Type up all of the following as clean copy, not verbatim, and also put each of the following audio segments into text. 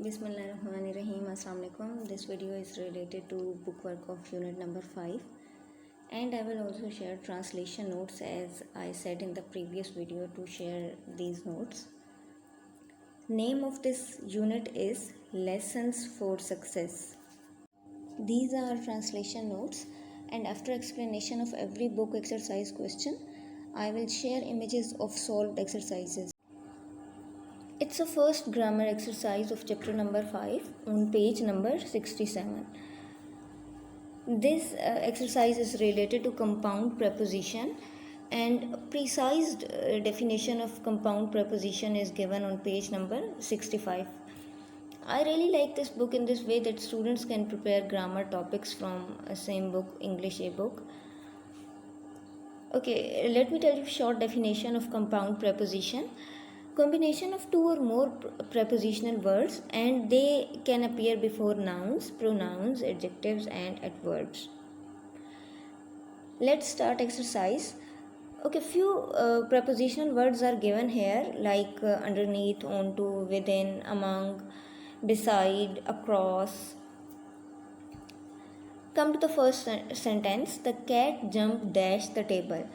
Bismillahirrahmanirrahim. Assalamu alaikum. This video is related to bookwork of unit number 5, and I will also share translation notes as I said in the previous video to share these notes. Name of this unit is Lessons for Success. These are translation notes, and after explanation of every book exercise question, I will share images of solved exercises. It's a first grammar exercise of chapter number 5 on page number 67. This exercise is related to compound preposition, and a precise definition of compound preposition is given on page number 65. I really like this book in this way that students can prepare grammar topics from a same book, English A book. Okay, let me tell you short definition of compound preposition. Combination of two or more prepositional words, and they can appear before nouns, pronouns, adjectives and adverbs. Let's start exercise. Okay, few prepositional words are given here like underneath, onto, within, among, beside, across. Come to the first sentence. The cat jumped dash the table.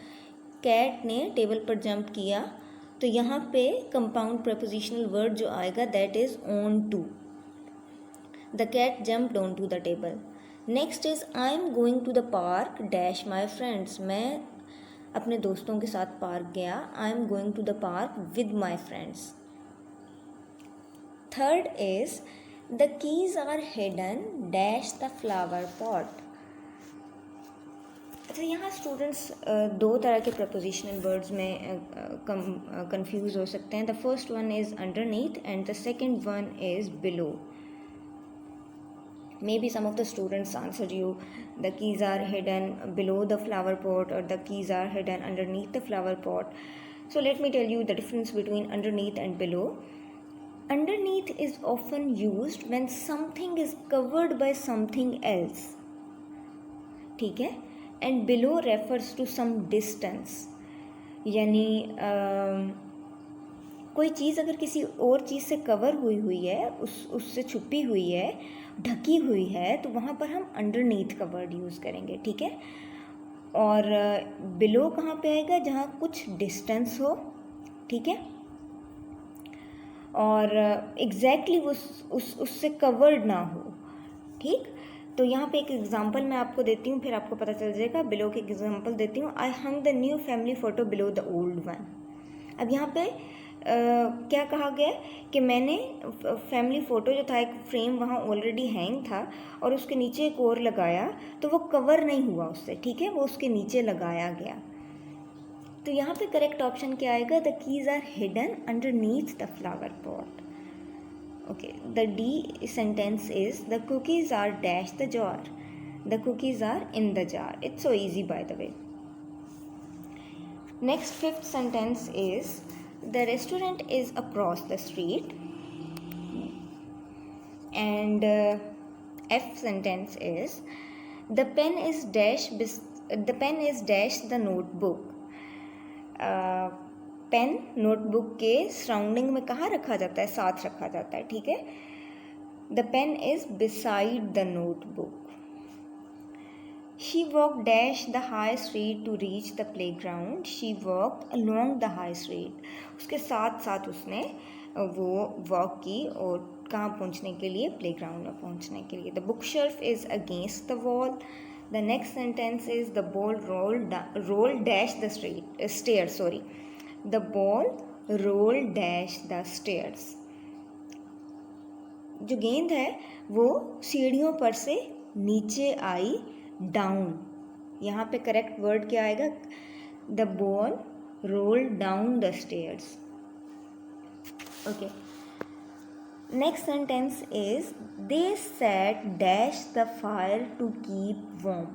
Cat ने table पर jump किया, तो यहाँ पे compound prepositional word जो आएगा that is onto. The cat jumped onto the table. Next is I am going to the park dash my friends. मैं अपने दोस्तों के साथ पार्क गया. I am going to the park with my friends. Third is the keys are hidden dash the flower pot. अच्छा, यहाँ students दो तरह के प्रपोजिशनल वर्ड्स में कंफ्यूज हो सकते हैं. The first one is underneath and the second one is below. May be some of the students answer you the keys are hidden below the flower pot और the keys are hidden underneath the flower pot. So let me tell you the difference between underneath and below. Underneath is often used when something is covered by something else. ठीक है. And below refers to some distance. यानी कोई चीज़ अगर किसी और चीज़ से cover हुई है, उससे छुपी हुई है, ढकी हुई है, तो वहाँ पर हम अंडरनीथ का वर्ड यूज़ करेंगे. ठीक है. और बिलो कहाँ पे आएगा? जहाँ कुछ डिस्टेंस हो. ठीक है. और एग्जैक्टली वो उससे कवर्ड ना हो. ठीक. तो यहाँ पे एक एग्जांपल मैं आपको देती हूँ, फिर आपको पता चल जाएगा. बिलो के एग्जांपल देती हूँ. I hung the new family photo below the old one. अब यहाँ पे क्या कहा गया कि मैंने फैमिली फ़ोटो जो था, एक फ्रेम वहाँ ऑलरेडी हैंग था और उसके नीचे एक और लगाया, तो वो कवर नहीं हुआ उससे. ठीक है. वो उसके नीचे लगाया गया. तो यहाँ पे करेक्ट ऑप्शन क्या आएगा? The keys are hidden underneath the flower pot. Okay, the D sentence is the cookies are dash the jar. The cookies are in the jar. It's so easy, by the way. Next, fifth sentence is the restaurant is across the street. And F sentence is the pen is dash the notebook. Pen notebook के surrounding में कहाँ रखा जाता है? साथ रखा जाता है. ठीक है. The pen is beside the notebook. She walk dash the high street to reach the playground. She walk along the high street. उसके साथ साथ उसने वो वॉक की और कहाँ पहुँचने के लिए? प्ले ग्राउंड में पहुँचने के लिए. The bookshelf is against the wall. The next sentence is the ball roll dash the stair. Sorry, The ball rolled dash the stairs. जो गेंद है वो सीढ़ियों पर से नीचे आई, डाउन. यहाँ पे करेक्ट वर्ड क्या आएगा? The ball rolled down the stairs. Okay. Next sentence is they sat dash the fire to keep warm.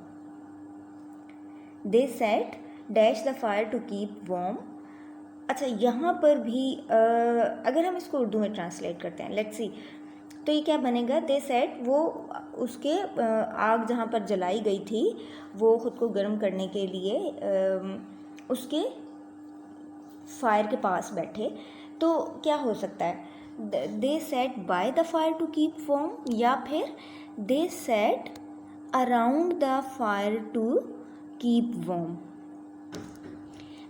They sat dash the fire to keep warm. अच्छा, यहाँ पर भी अगर हम इसको उर्दू में ट्रांसलेट करते हैं, लेट्स सी, तो ये क्या बनेगा? दे सेट, वो उसके आग जहाँ पर जलाई गई थी वो ख़ुद को गर्म करने के लिए उसके फायर के पास बैठे. तो क्या हो सकता है? They sat by the fire to keep warm, या फिर they sat around the fire to keep warm.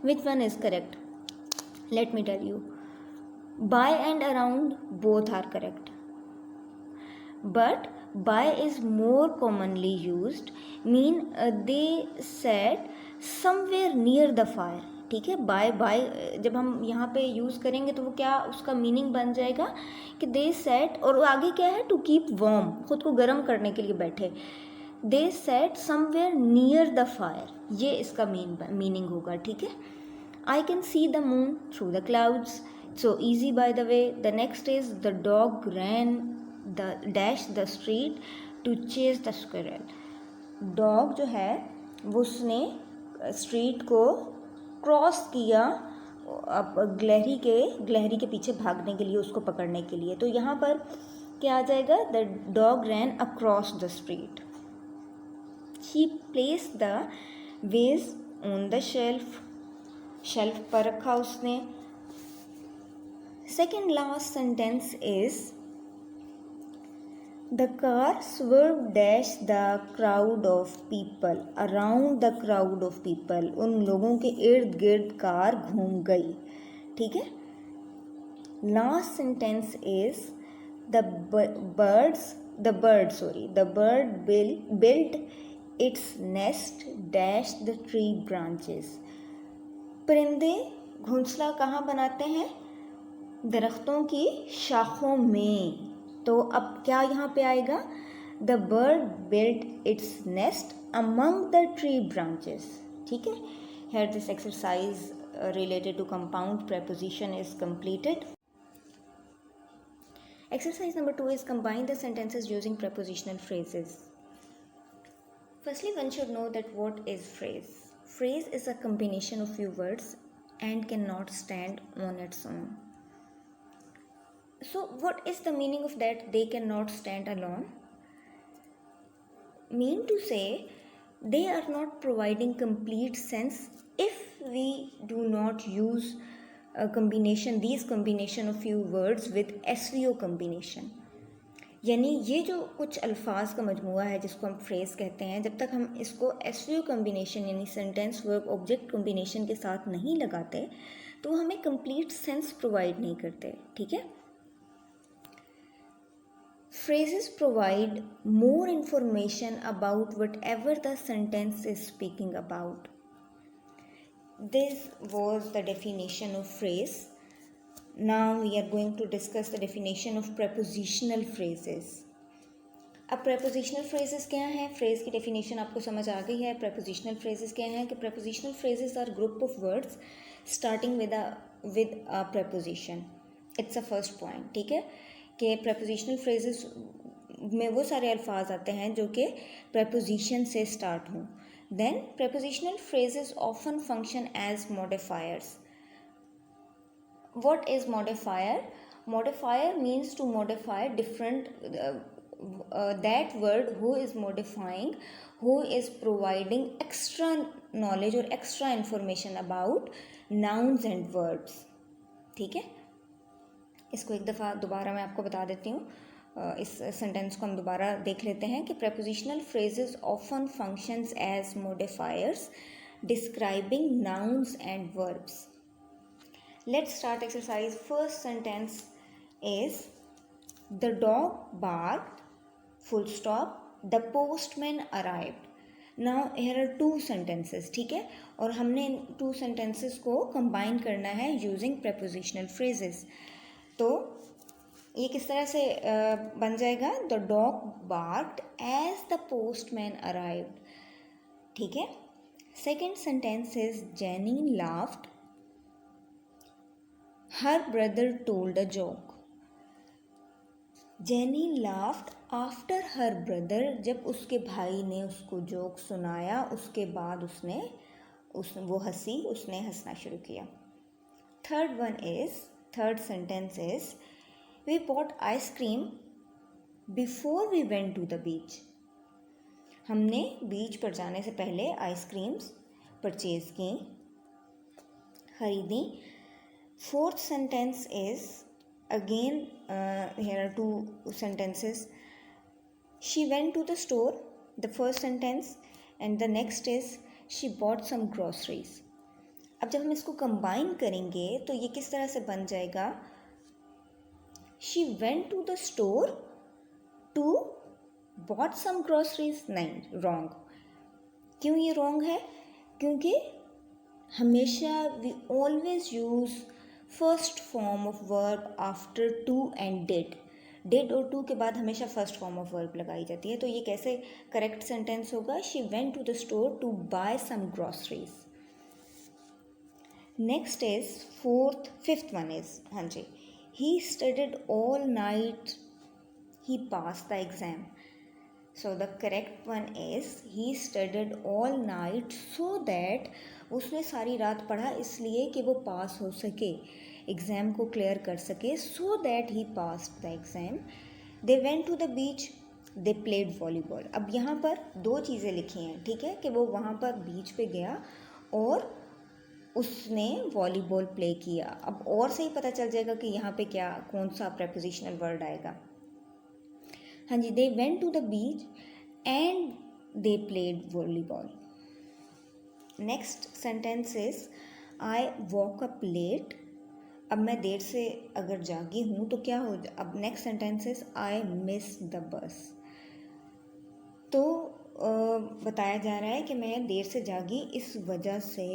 Which one is correct? Let me tell you. By and around both are correct, but by is more commonly used, mean they set somewhere near the fire. ठीक है, by जब हम यहाँ पे use करेंगे तो वो क्या उसका मीनिंग बन जाएगा कि दे सेट, और आगे क्या है, टू कीप वार्म, खुद को गर्म करने के लिए बैठे. They sat somewhere near the fire, ये इसका मीनिंग होगा. ठीक है. I can see the moon through the clouds. So easy, by the way. The next is the dog ran dash the street to chase the squirrel. Dog जो है वो उसने street को क्रॉस किया अब गिलहरी के पीछे भागने के लिए, उसको पकड़ने के लिए. तो यहाँ पर क्या आ जाएगा? The dog ran across the street. He placed the vase on the shelf. Shelf पर रखा उसने. Second last sentence is the car swerved dash the crowd of people, around the crowd of people. उन लोगों के इर्द गिर्द car घूम गई. ठीक है. Last sentence is the bird built its nest dash the tree branches. परिंदे घोंसला कहाँ बनाते हैं? दरख्तों की शाखों में. तो अब क्या यहाँ पे आएगा? The bird built its nest among the tree branches. ठीक है. Here this exercise related to compound preposition is completed. Exercise number 2 is combine the sentences using prepositional phrases. Firstly, one should know that what is phrase. Phrase is a combination of few words and cannot stand on its own. So what is the meaning of that? They cannot stand alone. Mean to say they are not providing complete sense if we do not use these combination of few words with SVO combination. यानी ये जो कुछ अल्फाज का मजमुआ है जिसको हम phrase कहते हैं, जब तक हम इसको SVO कम्बिनेशन यानी सेंटेंस वर्ब ऑब्जेक्ट कम्बिनेशन के साथ नहीं लगाते तो हमें कंप्लीट सेंस प्रोवाइड नहीं करते. ठीक है. Phrases provide more information about whatever the sentence is speaking about. This was the definition of phrase. Now we are going to discuss the definition of prepositional phrases. अब prepositional phrases क्या हैं? Phrase की definition आपको समझ आ गई है. Prepositional phrases क्या हैं? कि prepositional phrases are group of words starting with a preposition. It's the first point. ठीक है. कि prepositional phrases में वो सारे अल्फाज आते हैं जो कि preposition से start हों. Then prepositional phrases often function as modifiers. What is modifier? Modifier means to modify different that word who is modifying, who is providing extra knowledge or extra information about nouns and verbs. ठीक है. इसको एक दफ़ा दोबारा मैं आपको बता देती हूँ. इस सेंटेंस को हम दोबारा देख लेते हैं कि prepositional phrases often functions as modifiers describing nouns and verbs. Let's start exercise. First sentence is the dog barked, full stop, the postman arrived. Now here are two sentences. ठीक है. और हमने इन two sentences को combine करना है using prepositional phrases. तो ये किस तरह से बन जाएगा? The dog barked as the postman arrived. ठीक है. Second sentence is Jenny laughed, her brother told a joke. Jenny laughed after her brother, जब उसके भाई ने उसको जोक सुनाया उसके बाद वो उसने हंसना शुरू किया. Third sentence is We bought ice cream before we went to the beach. हमने बीच पर जाने से पहले आइसक्रीम्स परचेज की, खरीदी. Fourth sentence is again here are two sentences. She went to the store, the first sentence, and the next is she bought some groceries. अब जब हम इसको कंबाइन करेंगे तो ये किस तरह से बन जाएगा? She went to the store to bought some groceries. नहीं, wrong. क्यों ये wrong है? क्योंकि हमेशा we always use first form of verb after two and did और टू के बाद हमेशा फर्स्ट फॉर्म ऑफ वर्ब लगाई जाती है. तो ये कैसे करेक्ट सेंटेंस होगा? She went to the store to buy some groceries. Next is fifth one is, हाँ जी, he studied all night, he pass the exam. So the correct one is he studied all night so that, उसने सारी रात पढ़ा इसलिए कि वो पास हो सके, एग्ज़ाम को क्लियर कर सके. So that he passed the exam. They went to the beach, they played volleyball. अब यहाँ पर दो चीज़ें लिखी हैं, ठीक है, कि वो वहाँ पर बीच पे गया और उसने वॉलीबॉल प्ले किया. अब और से ही पता चल जाएगा कि यहाँ पे क्या, कौन सा प्रेपोजिशनल वर्ड आएगा. हाँ जी, they went to the beach and they played volleyball. Next sentence is I walk up late. अब मैं देर से अगर जागी हूँ तो क्या हो, अब next sentence is I miss the bus. तो बताया जा रहा है कि मैं देर से जागी इस वजह से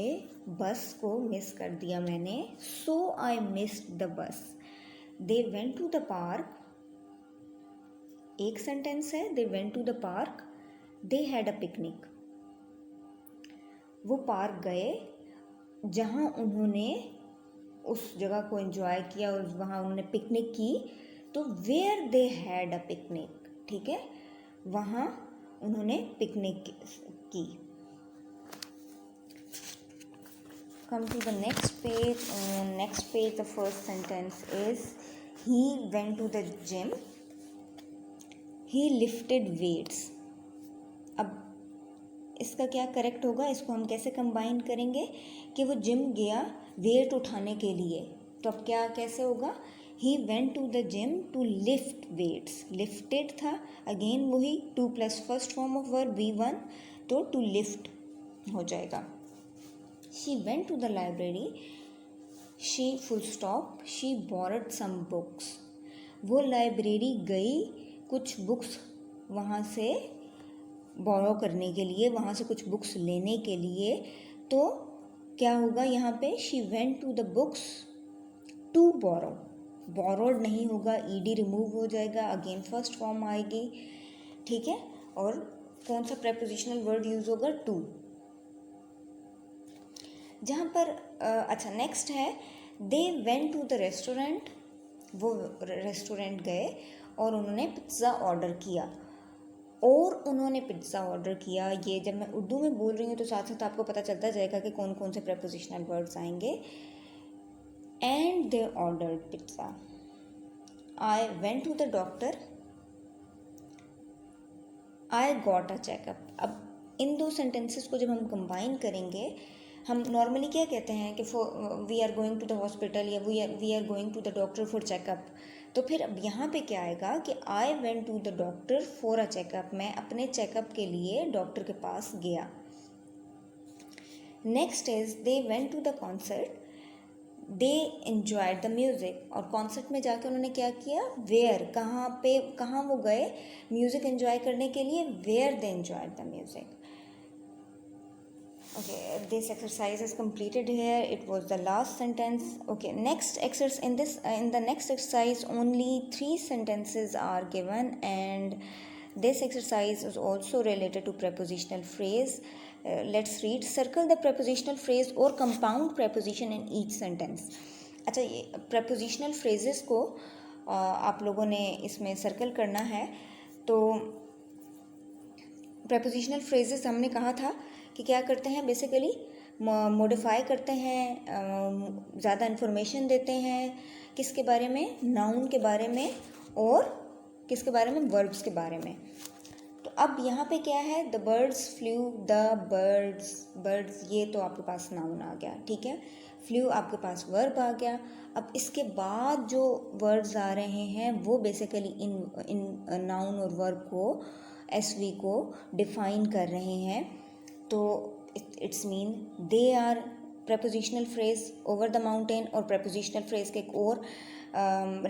बस को मिस कर दिया मैंने. सो आई missed the bus. They went to the park. एक सेंटेंस है, they went to the park, they had a picnic. वो पार्क गए जहाँ उन्होंने उस जगह को एंजॉय किया और वहाँ उन्होंने पिकनिक की. तो where they had a picnic, ठीक है, वहाँ उन्होंने पिकनिक की. Come to the next page. Next page the first sentence is he went to the gym, he lifted weights. अब इसका क्या करेक्ट होगा? इसको हम कैसे कंबाइन करेंगे कि वो जिम गया वेट उठाने के लिए. तो अब क्या कैसे होगा? He went to the gym to lift weights. Lifted था, अगेन वही to plus first form of verb V1, तो टू लिफ्ट हो जाएगा. She went to the library, she full stop, she borrowed some books. वो library गई कुछ books वहाँ से बोरो करने के लिए, वहाँ से कुछ बुक्स लेने के लिए. तो क्या होगा यहाँ पे? She went to the books to borrow. Borrowed नहीं होगा, ईडी रिमूव हो जाएगा, अगेन फर्स्ट फॉर्म आएगी, ठीक है. और कौन सा प्रेपोजिशनल वर्ड यूज होगा? टू. जहाँ पर अच्छा नेक्स्ट है they went to the restaurant. वो रेस्टोरेंट गए और उन्होंने पिज़्ज़ा ऑर्डर किया. और उन्होंने पिज़्ज़ा ऑर्डर किया, ये जब मैं उर्दू में बोल रही हूँ तो साथ साथ आपको पता चलता जाएगा कि कौन कौन से प्रेपोजिशनल वर्ड्स आएंगे. And they ordered pizza. I went to the doctor, I got a checkup. अब इन दो सेंटेंसेस को जब हम कंबाइन करेंगे, हम नॉर्मली क्या कहते हैं कि we are going to the hospital या we are going to the doctor for checkup. तो फिर अब यहाँ पे क्या आएगा कि I went to the doctor for a checkup. मैं अपने चेकअप के लिए डॉक्टर के पास गया. Next is they went to the concert, they enjoyed the music. और कॉन्सर्ट में जाके उन्होंने क्या किया? वेयर, कहाँ वो गए म्यूज़िक एन्जॉय करने के लिए? Where they enjoyed the music. Okay, this exercise is completed here. It was the last sentence. Okay, next exercise in the next exercise only 3 sentences are given, and this exercise is also related to prepositional phrase. Let's read. Circle the prepositional phrase or compound preposition in each sentence. अच्छा, ये prepositional phrases को आप लोगों ने इसमें circle करना है. तो prepositional phrases हमने कहा था कि क्या करते हैं, बेसिकली मॉडिफाई करते हैं, ज़्यादा इन्फॉर्मेशन देते हैं किसके बारे में? नाउन के बारे में. और किसके बारे में? वर्ब्स के बारे में. तो अब यहाँ पे क्या है? The birds flu, the birds, ये तो आपके पास नाउन आ गया, ठीक है. फ्लू आपके पास वर्ब आ गया। अब इसके बाद जो वर्ड्स आ रहे हैं वो बेसिकली इन नाउन और वर्ब को एसवी को डिफाइन कर रहे हैं। तो it's mean they are prepositional phrase over the mountain, और prepositional phrase के एक और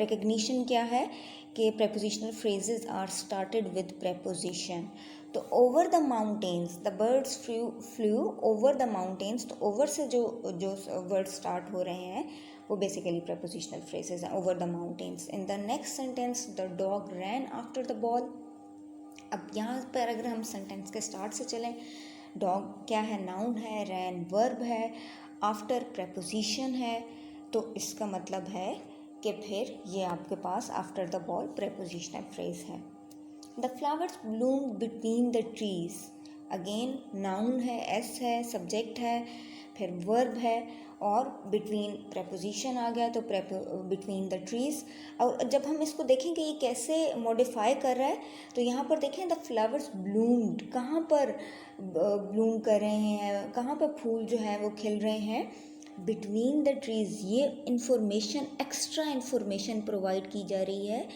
recognition क्या है कि prepositional phrases are started with preposition। तो over the mountains the birds flew over the mountains, तो over से जो words start हो रहे हैं वो basically prepositional phrases हैं, over the mountains। in the next sentence the dog ran after the ball। अब यहाँ पर अगर हम सेंटेंस के स्टार्ट से चलें, डॉग क्या है, नाउन है, रैन वर्ब है, आफ्टर प्रेपोजिशन है, तो इसका मतलब है कि फिर ये आपके पास after the ball prepositional phrase है। The flowers bloom between the trees, again noun है, एस है, सब्जेक्ट है, फिर वर्ब है और बिटवीन प्रेपोजिशन आ गया तो बिटवीन द ट्रीज। और जब हम इसको देखेंगे ये कैसे मॉडिफाई कर रहा है, तो यहाँ पर देखें द फ्लावर्स ब्लूम्ड, कहाँ पर ब्लूम कर रहे हैं, कहाँ पर फूल जो है वो खिल रहे हैं, बिटवीन द ट्रीज। ये इंफॉर्मेशन, एक्स्ट्रा इंफॉर्मेशन प्रोवाइड की जा रही है